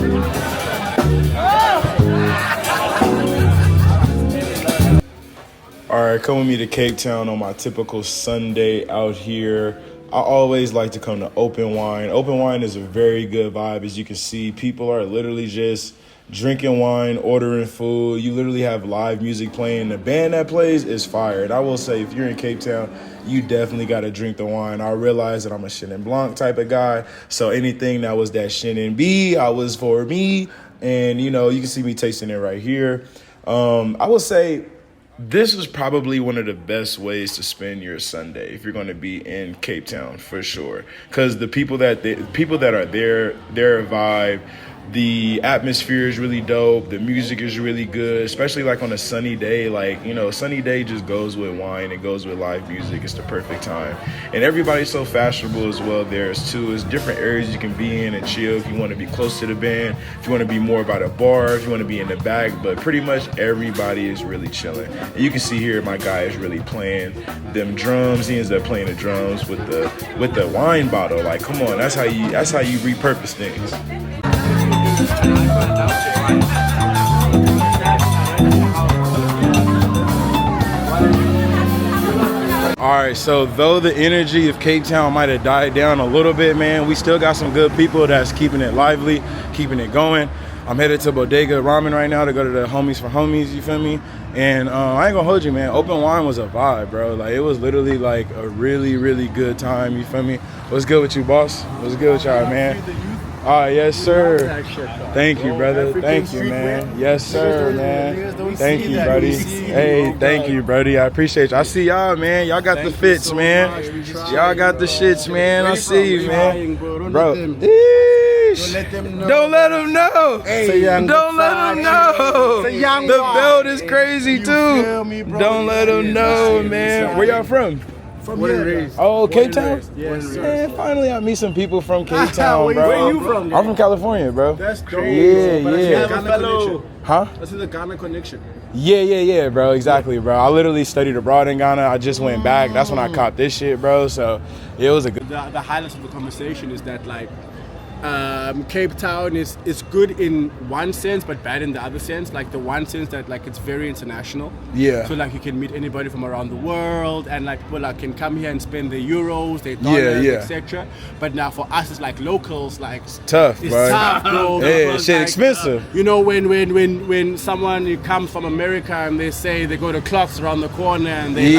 All right, come with me to Cape Town on my typical Sunday out here. I always like to come to Open Wine. Open Wine is a very good vibe. As you can see, people are literally just drinking wine, ordering food. You literally have live music playing. The band that plays is fire. And I will say, if you're in Cape Town, you definitely got to drink the wine. I realize that I'm a Chenin Blanc type of guy. So anything that was that Chenin B, I was for me. And, you know, you can see me tasting it right here. I will say, this is probably one of the best ways to spend your Sunday if you're going to be in Cape Town, for sure. Because the people that are there, their vibe, the atmosphere is really dope. The music is really good, especially like on a sunny day. Like, you know, sunny day just goes with wine. It goes with live music. It's the perfect time. And everybody's so fashionable as well there too. There's different areas you can be in and chill if you want to be close to the band, if you want to be more by the bar, if you want to be in the back. But pretty much everybody is really chilling. And you can see here my guy is really playing them drums. He ends up playing the drums with the wine bottle. Like, come on, that's how you repurpose things. All right, so though the energy of Cape Town might have died down a little bit, man, we still got some good people that's keeping it lively, keeping it going. I'm headed to Bodega Ramen right now to go to the Homies for Homies, you feel me? And I ain't gonna hold you, man. Open Wine was a vibe, bro. Like, it was literally like a really, really good time, you feel me? What's good with you, boss? What's good with y'all, man? Yes, sir. Thank you, brother. Thank you, man. Yes, sir, man. Thank you, buddy. Hey, thank you, buddy. I appreciate you. I see y'all, man. Y'all got the fits, man. Y'all got the shits, man. I see you, man. Bro. Don't let them know. Don't let them know. The belt is crazy, too. Don't let them know, man. Where y'all from? From here. Oh, Cape Town? Yes, sir. Man, finally I meet some people from Cape Town, bro. Where you from? I'm from California, bro. That's crazy. Yeah. Huh? This is a Ghana connection. Yeah, bro. Exactly, bro. I literally studied abroad in Ghana. I just went back. That's when I caught this shit, bro. So it was a good. The highlights of the conversation is that, like, Cape Town is good in one sense but bad in the other sense. Like, the one sense that, like, it's very international. Yeah. So, like, you can meet anybody from around the world, and, like, people, like, can come here and spend their euros, their dollars, etc. But now for us, it's like locals, like, it's tough, it's bro. tough, bro. Yeah, shit, like, expensive. You know, when someone comes from America and they say they go to Clocks around the corner and they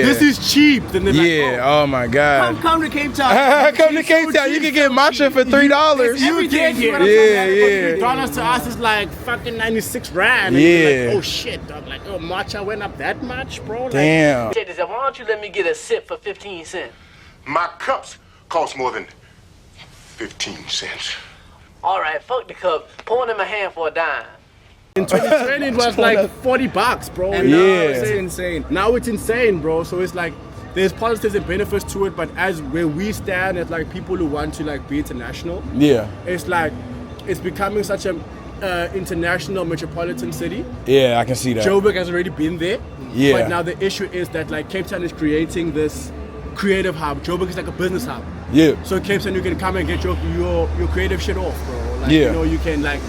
this is cheap, then they're like, oh my god, come to Cape Town. Come to Cape Town. You can get matcha for $3. You get here. $3 to us is like fucking 96 rand. Yeah. And like, oh shit, dog. Like, oh, matcha went up that much, bro. Like, damn. Check this out. Why don't you let me get a sip for 15 cents? My cups cost more than 15 cents. All right, fuck the cup. Pour it in my hand for a dime. In 2020, it was like $40, bro. And now it's insane. Now it's insane, bro. So it's like, there's positives and benefits to it, but as where we stand as like people who want to like be international, it's like it's becoming such a international metropolitan city. Yeah, I can see that. Joburg has already been there. Yeah. But now the issue is that like Cape Town is creating this creative hub. Joburg is like a business hub. Yeah. So Cape Town, you can come and get your creative shit off, bro. Like, yeah. You know, you can like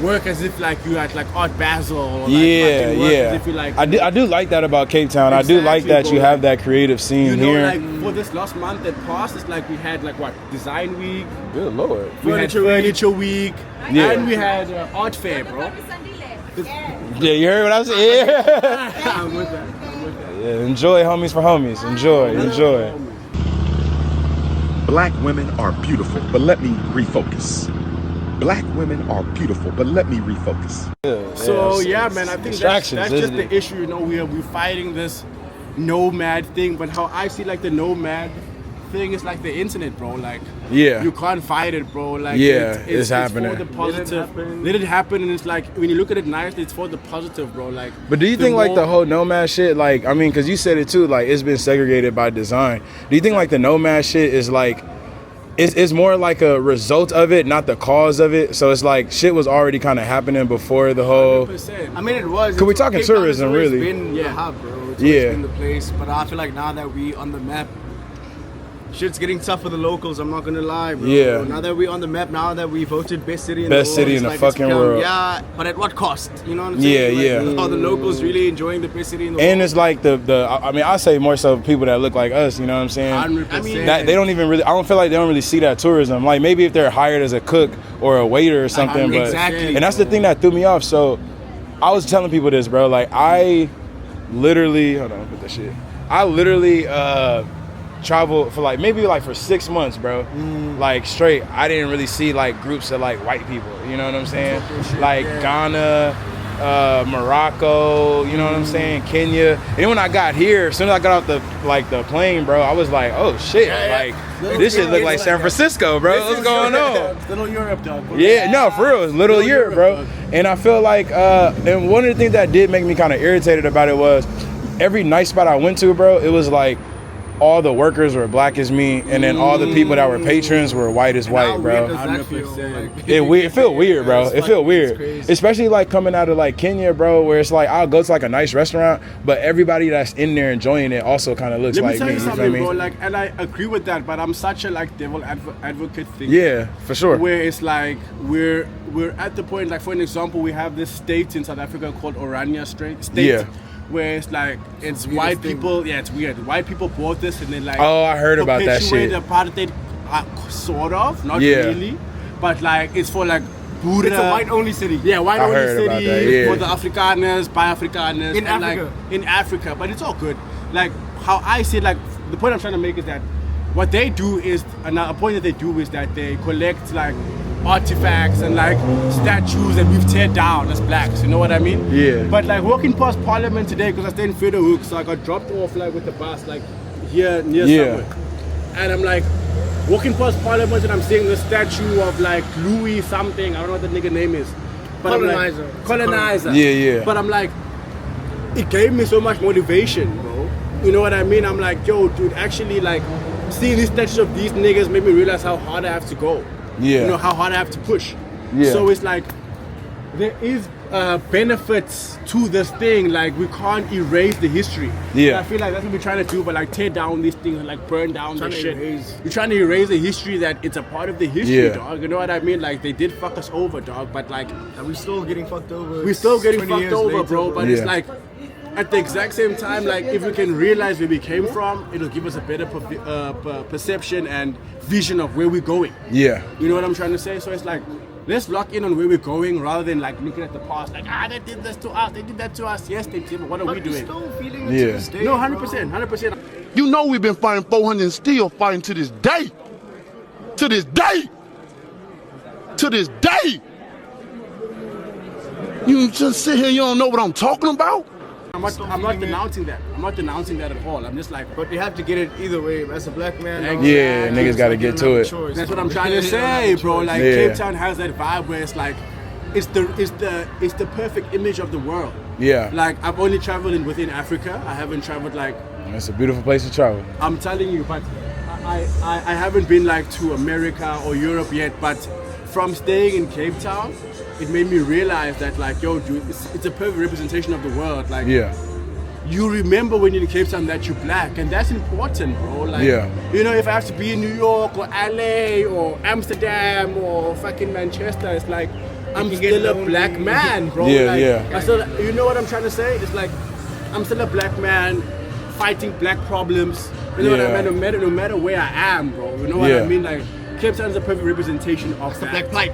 work as if like you at like Art Basel or like as if you like. I do like that about Cape Town. Exactly, I do like that, bro. You have that creative scene you know, here. Like for this last month that passed, it's like we had like what, Design Week, good lord, Furniture Week, yeah. And we had Art Fair, bro. Yeah, you heard what I said? Yeah. I'm with that. Yeah, enjoy Homies for Homies. Enjoy. Black women are beautiful, but let me refocus. Black women are beautiful, but let me refocus. So yeah, man, I think that's just it? the issue. You know, we're fighting this nomad thing, but how I see like the nomad thing is like the internet, bro. Like, you can't fight it, bro. Like, it's happening. It's for the positive. Let it happen, and it's like when you look at it nicely, it's for the positive, bro. Like, but do you think like the whole nomad shit, like, I mean, because you said it too, like it's been segregated by design. Do you think like the nomad shit is like? It's more like a result of it, not the cause of it. So it's like shit was already kind of happening before the whole. 100%. I mean, it was. Cause we're talking tourism, really. It's been the hub, bro. It's always been the place. But I feel like now that we on the map, shit's getting tough for the locals. I'm not gonna lie, bro. Yeah. Now that we're on the map, now that we voted best city in Best the world, city in it's the like fucking it's become- world. Yeah, but at what cost? You know what I'm saying? Yeah, Like, yeah. Are the locals really enjoying the best city in the world? And it's like I mean, I say more so people that look like us, you know what I'm saying? 100%. I mean, That they don't even really, I don't feel like they don't really see that tourism. Like maybe if they're hired as a cook or a waiter or something, but Exactly. and that's the thing that threw me off. So I was telling people this, bro. Like I literally, hold on, put that shit. I literally traveled for like maybe like for 6 months, bro. Like straight. I didn't really see like groups of like white people. You know what I'm saying? Like Ghana, Morocco. You know what I'm saying? Kenya. And then when I got here, as soon as I got off the plane, bro, I was like, oh shit, like this shit look like San Francisco, bro. What's going on? Little Europe, dog. Yeah, no, for real, it's Little Europe, bro. And I feel like, and one of the things that did make me kind of irritated about it was every night spot I went to, bro, it was like all the workers were black as me, and then all the people that were patrons were white as white, bro. It feel weird, bro. It feel weird, especially like coming out of like Kenya, bro, where it's like I'll go to like a nice restaurant, but everybody that's in there enjoying it also kind of looks like me. Let me tell you You feel something, me? bro. Like, and I agree with that, but I'm such a like devil advocate thing. Yeah, for sure. Where it's like we're at the point, like for an example, we have this state in South Africa called Orania State. Yeah. Where it's like it's white people. Yeah, it's weird. White people bought this and then like. Oh, I heard about that shit. Perpetuate apartheid, sort of, not Yeah. really, but like it's for like Buddha. It's a white-only city. Yeah, white only heard about city that, yeah. for the Afrikaners, by Afrikaners. In and Africa. Like, in Africa, but it's all good. Like how I see it, like the point I'm trying to make is that what they do is, and a point that they do is that they collect like artifacts and like statues that we've teared down as blacks, you know what I mean? Yeah. But like walking past Parliament today, because I stay in Hook, so I got dropped off like with the bus like here near somewhere. And I'm like walking past Parliament and I'm seeing the statue of like Louis something, I don't know what the nigga name is. But Colonizer. I'm like, colonizer. Yeah. But I'm like, it gave me so much motivation, bro. You know what I mean? I'm like, yo, dude, actually like seeing these statues of these niggas made me realize how hard I have to go. Yeah. You know, how hard I have to push. Yeah. So it's like, there is benefits to this thing. Like, we can't erase the history. Yeah. I feel like that's what we're trying to do, but like tear down these things and like burn down the shit. erase. You're trying to erase the history that it's a part of the history, Yeah. dog. You know what I mean? Like, they did fuck us over, dog, but like, And we're still getting fucked over. we're still getting 20 fucked years over, later, bro. But it's Yeah. like, at the exact same time, like if we can realize where we came from, it'll give us a better perception and vision of where we're going. Yeah. You know what I'm trying to say? So it's like, let's lock in on where we're going rather than like looking at the past. Like, they did this to us, they did that to us. Yes, they did, but what are we But doing? we're still feeling it Yeah. to this day, No, bro. 100%, 100%. You know we've been fighting 400 and still fighting to this day. To this day. To this day. You just sit here, you don't know what I'm talking about? I'm not denouncing that. I'm not denouncing that at all. I'm just like, But you have to get it either way. As a black man, Yeah, niggas gotta get to it. that's what I'm trying to say, bro. Like Yeah. Cape Town has that vibe where it's like, it's the perfect image of the world. Yeah. Like I've only traveled within Africa. I haven't traveled like, It's a beautiful place to travel. I'm telling you, but I haven't been like to America or Europe yet. But from staying in Cape Town, it made me realize that like, yo, dude, it's a perfect representation of the world. Like, Yeah. you remember when you're in Cape Town that you're black, and that's important, bro. Like, Yeah. you know, if I have to be in New York or LA or Amsterdam or fucking Manchester, it's like I'm can get still a lonely. black man, bro. Yeah, like, yeah. I still, you know what I'm trying to say? It's like I'm still a black man fighting black problems. You know what I Yeah. mean? No matter where I am, bro. You know what Yeah. I mean? Like Cape Town is a perfect representation of that. black plight.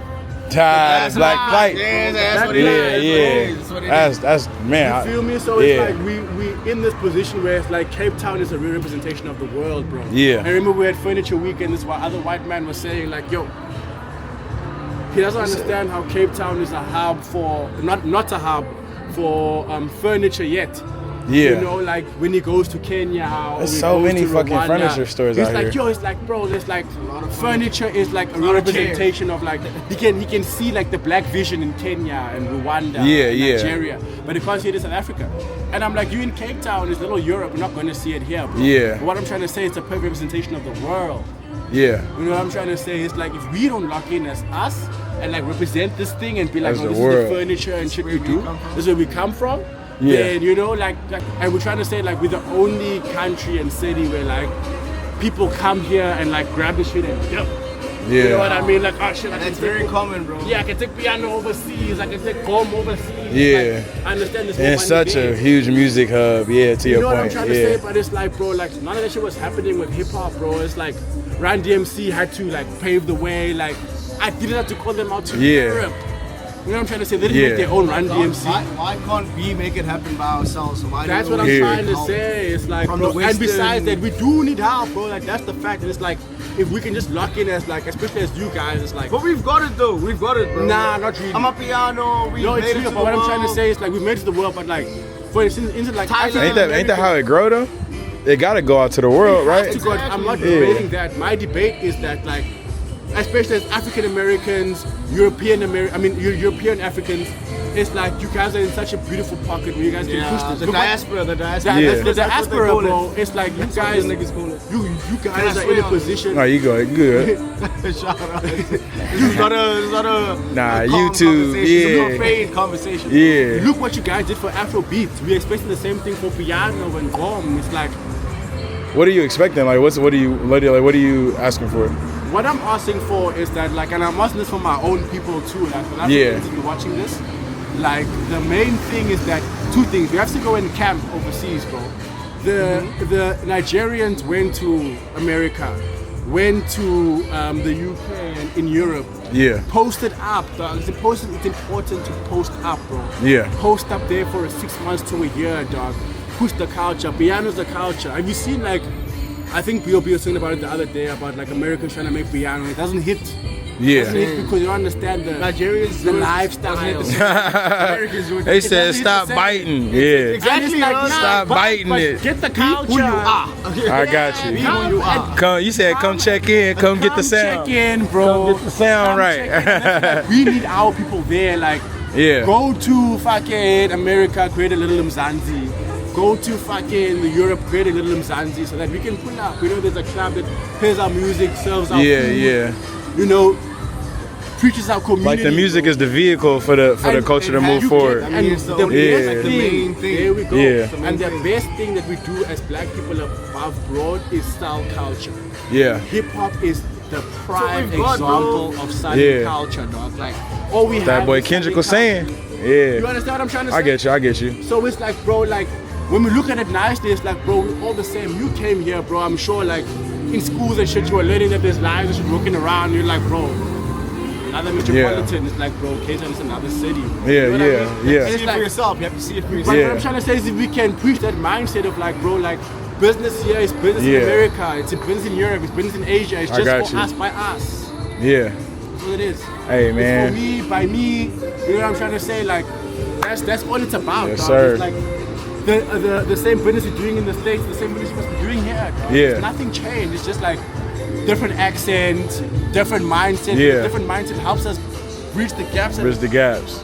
Ties, black fight. Yeah, that's what it Yeah, is. yeah. That's what it is. That's man. You feel me? So yeah. it's like we in this position where it's like Cape Town is a real representation of the world, bro. Yeah. I remember we had Furniture Week and this other white man was saying like, yo, he doesn't understand how Cape Town is a hub for not a hub for furniture yet. Yeah. You know, like when he goes to Kenya or There's he so goes many to fucking Rwanda, furniture stores he's out like, here. yo, it's like, bro, there's like furniture is like a real representation of like he can see like the black vision in Kenya and Rwanda Yeah, and yeah. Nigeria, but he can't see it in South Africa. And I'm like, you in Cape Town, it's little Europe, you're not gonna see it here, bro. Yeah. But what I'm trying to say, it's a perfect representation of the world. Yeah. You know what I'm trying to say? It's like if we don't lock in as us and like represent this thing and be like, As oh, the this world. is the furniture and shit we do. This is where we come from. Yeah. Then you know, like, and we're trying to say like we're the only country and city where like people come here and like grab the shit and dip. Yeah. You know what I mean? Like, oh shit, I can That's take very common, bro. Yeah, I can take piano overseas. I can take gom overseas. Yeah. Like, I understand this. And it's whole such money a game. huge music hub. Yeah, to You your know what I'm point. trying to say? But it's like, bro, like none of that shit was happening with hip hop, bro. It's like Run DMC had to like pave the way. Like I didn't have to call them out to Europe. You know what I'm trying to say? They didn't make their own Run DMC. Why can't we make it happen by ourselves? Why That's do what I'm we trying to help say. It's like, from bro, the and Western- besides that, we do need help, bro. Like that's the fact. And it's like, if we can just lock in as like, especially as you guys, it's like. But we've got it though. We've got it, bro. Nah, not really. I'm a piano. We No, made it's it real. to But what the I'm trying to world. say is like, we made it to the world, but like, for instance, like, Thailand. Ain't that how it grow though? It gotta go out to the world, right? To God, I'm not Yeah. debating that. My debate is that, like, especially as African Americans, European Africans, it's like you guys are in such a beautiful pocket where you guys can push this. The Look diaspora. what- Yeah. The diaspora, bro. It's like you guys, niggas call it. you guys are in a position. Oh, you go good. Shout out. This is not a Nah, calm YouTube, conversation. yeah. It's a profane conversation. Yeah. Look what you guys did for Afrobeat. We're expecting the same thing for piano and gom. It's like, What are you expecting? Like, what are you asking for? what I'm asking for is that, like, and I'm asking this for my own people too, like, when I'm Yeah. watching this, like, the main thing is that two things. We have to go and camp overseas, bro. The Nigerians went to America, went to the UK and in Europe. Yeah. Posted up, dog. It's important to post up, bro. Yeah. Post up there for 6 months to a year, dog. Push the culture. Piano's the culture. Have you seen, like, I think B.O.B. was talking about it the other day about like Americans trying to make piano. It doesn't hit. Yeah. It doesn't hit because you don't understand the Nigerians the do it. lifestyle. Americans do it. They It said doesn't stop hit the same. biting. Yeah. Exactly, And it's like, bro. nah, Stop but biting it. Get the culture. Who you are. I got you. Be who you are. Come, you said come check in, come get the sound. Check in, bro. Come get the sound Come right. check in. Like, we need our people there. Like, Yeah. go to fucking America, create a little Mzansi. Go to fucking Europe, create a little Mzansi so that we can pull up. We know there's a club that plays our music, serves our Yeah, food. yeah. You know, preaches our community. Like the music bro. is the vehicle for the And- culture to and move you forward. get- I mean, it's the the only- Yeah. best like the main thing. There we go. Yeah. And the best thing that we do as black people above broad is style culture. Yeah. Hip hop is the prime we've got, example bro. of Southern Yeah. culture, dog. Like, all we have That boy is Kendrick Southern was saying. culture. You Yeah. understand what I'm trying to say? I get you. So it's like, bro, like, when we look at it nicely, it's like, bro, we're all the same. You came here, bro. I'm sure, like, in schools and shit, you were learning that there's lives and shit walking around. You're like, bro, another metropolitan. It's like, bro, Cape Town is another city. Yeah, You know what I yeah, mean? yeah. And See it's it like, for yourself. You have to see it for but yourself. Yeah. what I'm trying to say is if we can push that mindset of like, bro, like, business here is business Yeah. in America, it's a business in Europe, it's business in Asia, it's I just got for you. us by us. Yeah. That's what it is. Hey, It's man. for me, by me, you know what I'm trying to say? Like, that's all it's about, Yes, dog. sir. It's like the same business you're doing in the States, the same business you're supposed to be doing here, dog. Yeah. There's nothing changed. It's just like different accent, different mindset. Yeah. Different mindset helps us bridge the gaps and Bridge the gaps.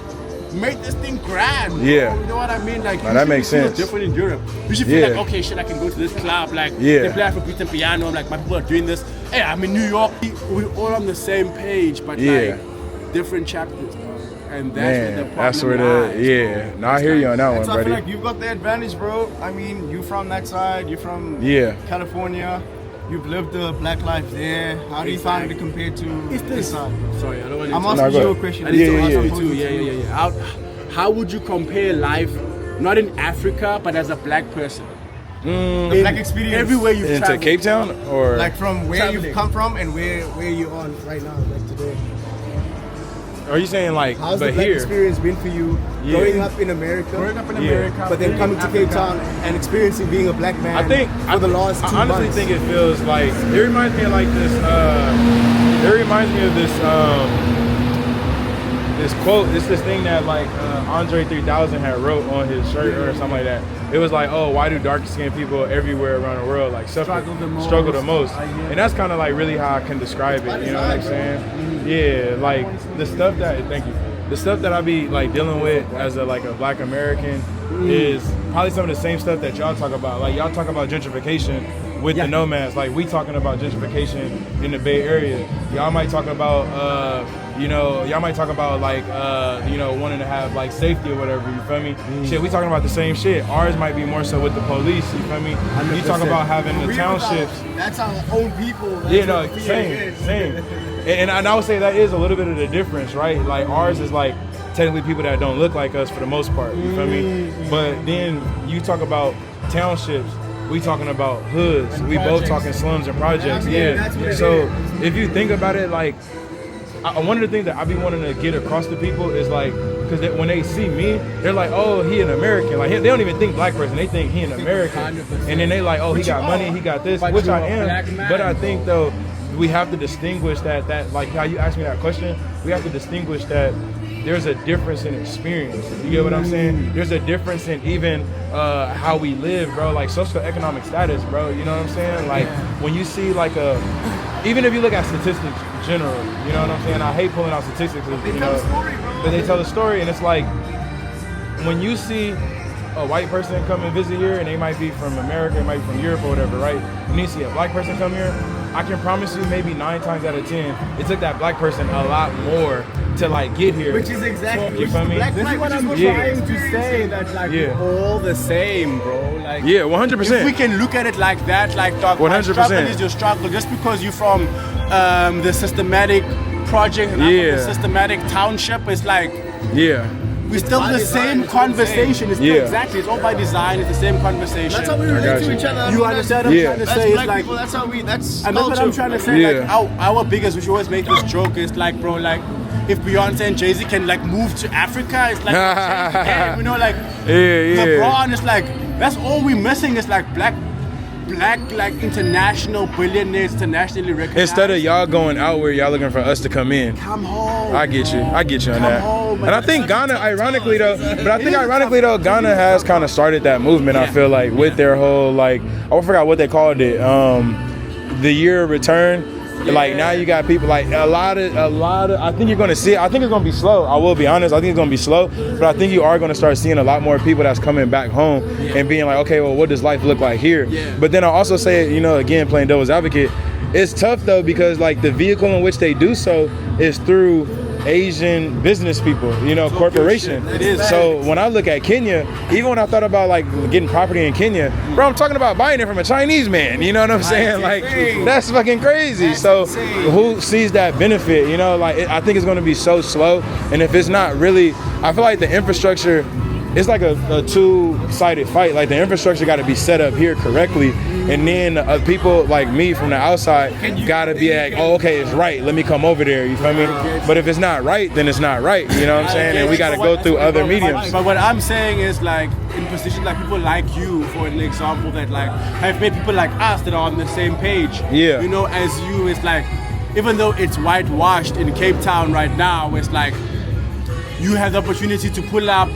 make this thing grand. bro. Yeah. You know what I mean? Like, Now, that usually makes it feels sense. different in Europe. You should feel Yeah. like, okay, shit, I can go to this club. Like, Yeah. they play Afrobeat and piano. Like, my people are doing this. Hey, I'm in New York. We're all on the same page, but Yeah. like different chapters. Bro. And that's where the Man, problem that's where lies, the yeah. bro. No, I hear you on that one, So I feel buddy. like you've got the advantage, bro. I mean, you from that side, you're from Yeah. California. You've lived the black life there. How do you find it compared to this side? Sorry, I don't want to. I'm No, asking go you a ahead. question. I need Yeah, to yeah, ask yeah. you too. Yeah. How would you compare life, not in Africa, but as a black person? The black experience. Everywhere you've Into traveled. Cape Town or Like from where Traveling. you've come from and where you're on right now, like today. are you saying like How's but the black here? experience been for you Yeah. growing up in America? Growing up in Yeah. America, But then living coming in to Cape Africa. Town and experiencing being a black man I think for the last 2 I honestly months. think it feels like it reminds me of like this. It reminds me of this. This quote. It's this thing that like Andre 3000 had wrote on his shirt or something like that. It was like, oh, why do dark-skinned people everywhere around the world like suffer, struggle the most? And that's kind of like really how I can describe it. You know what I'm saying? Yeah, like the stuff that. Thank you. The stuff that I be like dealing with as a Black American is probably some of the same stuff that y'all talk about. Like y'all talk about gentrification, with the nomads. Like we talking about gentrification in the Bay Area. Y'all might talk about y'all might talk about like wanting to have like safety or whatever, you feel me? Shit, we talking about the same shit. Ours might be more so with the police, you feel me? 100%. You talk about having the townships. That's our own people. Same. And I would say that is a little bit of the difference, right? Like ours is like technically people that don't look like us for the most part, you feel me? But then you talk about townships, we talking about hoods, and we both talking slums and projects, So if you think about it, like, one of the things that I be wanting to get across to people is like, because when they see me, they're like, oh, he an American. Like, they don't even think black person, they think he an American. 100%. And then they like, oh, he got money, he got this, which I am. But I think though, we have to distinguish that like how you asked me that question, we have to distinguish that there's a difference in experience. You get what I'm saying? There's a difference in even how we live, bro. Like socioeconomic status, bro. You know what I'm saying? Like when you see like even if you look at statistics generally, you know what I'm saying? I hate pulling out statistics, but they tell a story, and it's like when you see a white person come and visit here, and they might be from America, they might be from Europe or whatever, right? And you see a black person come here, I can promise you maybe 9 times out of 10, it took that black person a lot more to like get here. Which is exactly you feel me? This is what I'm trying to say, that like we're all the same, bro. Like 100%. If we can look at it like that, like dog, 100%. my struggle is your struggle. Just because you're from the systematic project and I'm from the systematic township, it's like we're still the same conversation. It's still exactly. It's all by design. It's the same conversation. That's how we relate to each other. You understand what I'm trying to say? Black like, people, that's how we. That's and that's what I'm trying to say. Like our biggest, we should always make this joke. Is like, bro, like if Beyonce and Jay-Z can like move to Africa, it's like you know, like LeBron is like that's all we're missing. Is like black like international billionaires, internationally recognized. Instead of y'all going outward, y'all looking for us to come in. Come home. I get you on that. Home, and I think Ghana, ironically though, Ghana has kind of started that movement. I feel like with their whole like, I forgot what they called it, the year of return. Like now you got people like a lot of. I think you're gonna see it. I think it's gonna be slow. I will be honest. I think it's gonna be slow, but I think you are gonna start seeing a lot more people that's coming back home and being like, okay, well, what does life look like here? But then I also say, you know, again, playing devil's advocate, it's tough though because like the vehicle in which they do so is through Asian business people, you know, corporation. So when I look at Kenya, even when I thought about like getting property in Kenya, bro, I'm talking about buying it from a Chinese man. You know what I'm saying? Like that's fucking crazy. So who sees that benefit? You know, like I think it's going to be so slow. And if it's not really, I feel like the infrastructure, it's like a two-sided fight. Like the infrastructure got to be set up here correctly, and then people like me from the outside got to be like, oh, okay, it's right. Let me come over there. You feel me? But if it's not right, then it's not right. You know what I'm saying? And we got to go through other mediums. But what I'm saying is like in positions like people like you, for an example, that like have made people like us that are on the same page. Yeah. You know, as you, it's like even though it's whitewashed in Cape Town right now, it's like you have the opportunity to pull up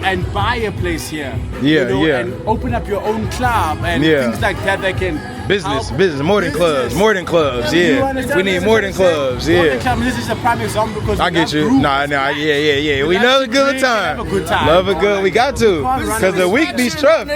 and buy a place here, and open up your own club and things like that can business more than clubs, we need more than clubs, This is a prime example because I get you. Nah, we love a good time. Have a good time. Love a good. We got to because the week be tough.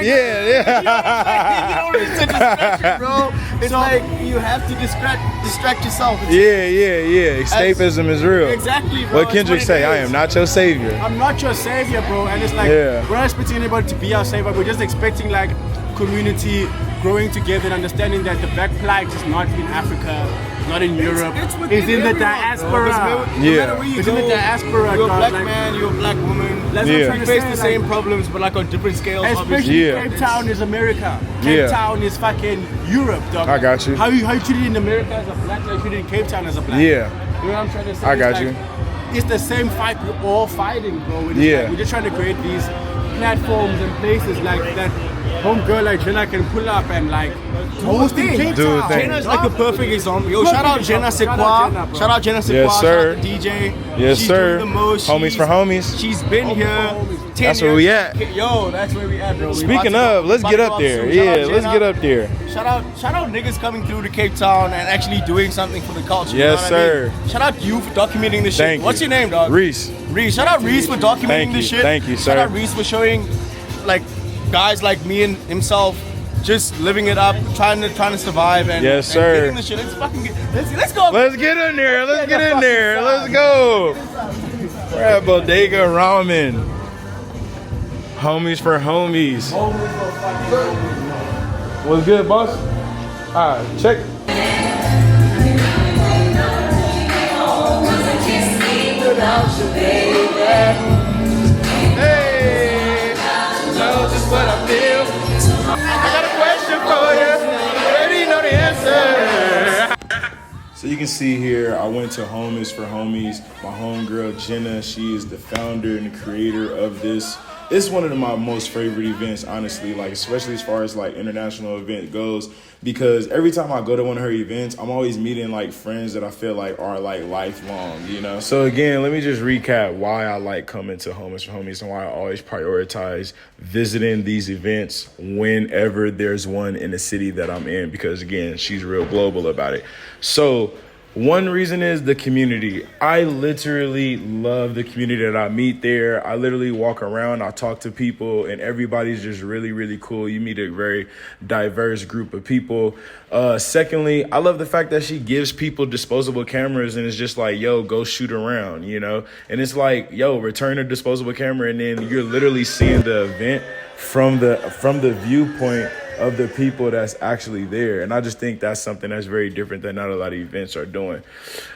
Bro. It's like you have to distract yourself. Escapism is real. Exactly, bro. What Kendrick say? I am not your savior. I'm not your savior, bro. And it's like we're not expecting anybody to be our savior. We're just expecting like community growing together and understanding that the black plight is not in Africa, not in Europe. It's in the diaspora. It's in the diaspora. You're a black man, you're a black woman. That's what I'm trying to face say, the same problems, but like on different scales. Especially Cape Town is America. Cape Town is fucking Europe, dog. I got you. How you treated in America as a black, how you treated in Cape Town as a black. Yeah. You know what I'm trying to say? I got you. It's the same fight we're all fighting, bro. We're just trying to create these platforms and places like that. Homegirl like Jenna can pull up and like host in Cape Town. Jenna's like a perfect example. Yo, shout out Jenna Sequoia. Shout out Jenna Sequoia. Yes, sir. Shout out the DJ. Yes, She's sir. doing the most. Homies for homies. She's been here. 10 That's where we at. Yo, that's where we at, bro. Speaking of, let's get up there. Let's get up there. Shout out niggas coming through to Cape Town and actually doing something for the culture. Yes, you know sir. I mean? Shout out you for documenting this shit. Thank What's you. your name, dog? Reece. Shout out Reece for documenting this shit. Thank you, sir. Shout out Reece for showing like guys like me and himself just living it up, trying to survive, and yes, and sir. getting the shit. Let's fucking let's go. Let's get in there. Let's get in there. Let's go. We're at Bodega Ramen. Homies for homies. What's good, boss? All right, check. Hey, know just what I feel. I got a question for you. You already know the answer. So you can see here, I went to Homies for Homies. My homegirl Jenna, she is the founder and the creator of this. It's one of my most favorite events, honestly, like especially as far as like international event goes, because every time I go to one of her events, I'm always meeting like friends that I feel like are like lifelong, you know? So again, let me just recap why I like coming to Homies for Homies and why I always prioritize visiting these events whenever there's one in the city that I'm in, because again, she's real global about it. So one reason is the community. I literally love the community that I meet there. I literally walk around, I talk to people, and everybody's just really, really cool. You meet a very diverse group of people. Secondly, I love the fact that she gives people disposable cameras and it's just like, yo, go shoot around, you know? And it's like, yo, return a disposable camera, and then you're literally seeing the event from the viewpoint of the people that's actually there. And I just think that's something that's very different that not a lot of events are doing.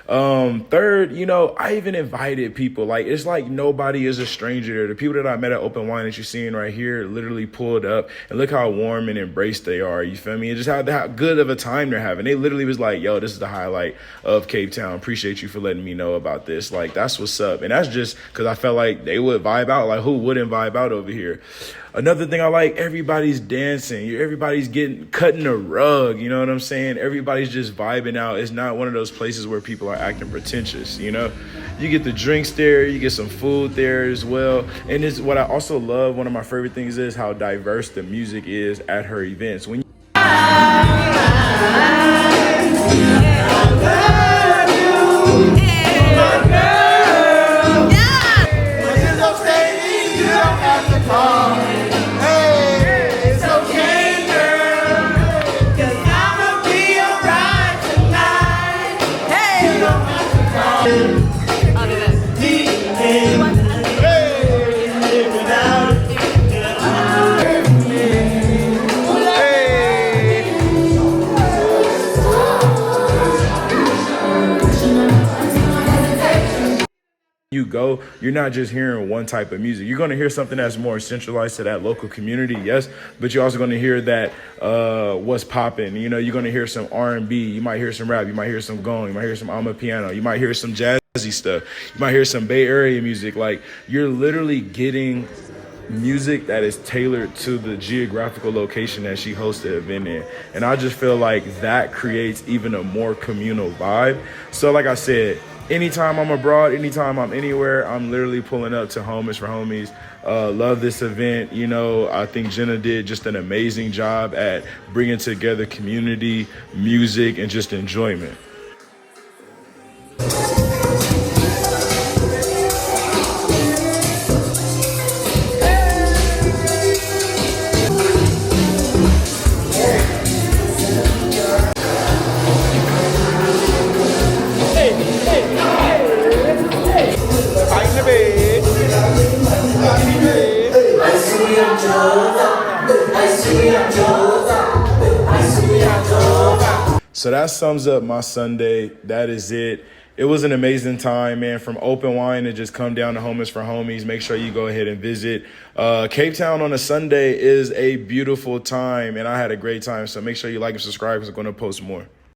Third, you know, I even invited people. Like, it's like nobody is a stranger there. The people that I met at Open Wine that you're seeing right here literally pulled up, and look how warm and embraced they are. You feel me? And just how good of a time they're having. They literally was like, yo, this is the highlight of Cape Town. Appreciate you for letting me know about this. Like, that's what's up. And that's just because I felt like they would vibe out. Like, who wouldn't vibe out over here? Another thing I like, everybody's dancing. Everybody's cutting a rug, you know what I'm saying? Everybody's just vibing out. It's not one of those places where people are acting pretentious, you know? You get the drinks there, you get some food there as well. And it's what I also love, one of my favorite things is how diverse the music is at her events. When you go, you're not just hearing one type of music. You're going to hear something that's more centralized to that local community, yes, but you're also going to hear that what's popping. You know, you're going to hear some R&B, you might hear some rap, you might hear some gong, you might hear some amapiano, you might hear some jazzy stuff, you might hear some Bay Area music. Like, you're literally getting music that is tailored to the geographical location that she hosts the event in. And I just feel like that creates even a more communal vibe. So like I said, anytime I'm abroad, anytime I'm anywhere, I'm literally pulling up to Homies for Homies. Love this event. You know, I think Jenna did just an amazing job at bringing together community, music, and just enjoyment. So that sums up my Sunday. That is it. It was an amazing time, man. From Open Wine to just come down to Homies for Homies. Make sure you go ahead and visit. Cape Town on a Sunday is a beautiful time, and I had a great time. So make sure you like and subscribe because I'm going to post more.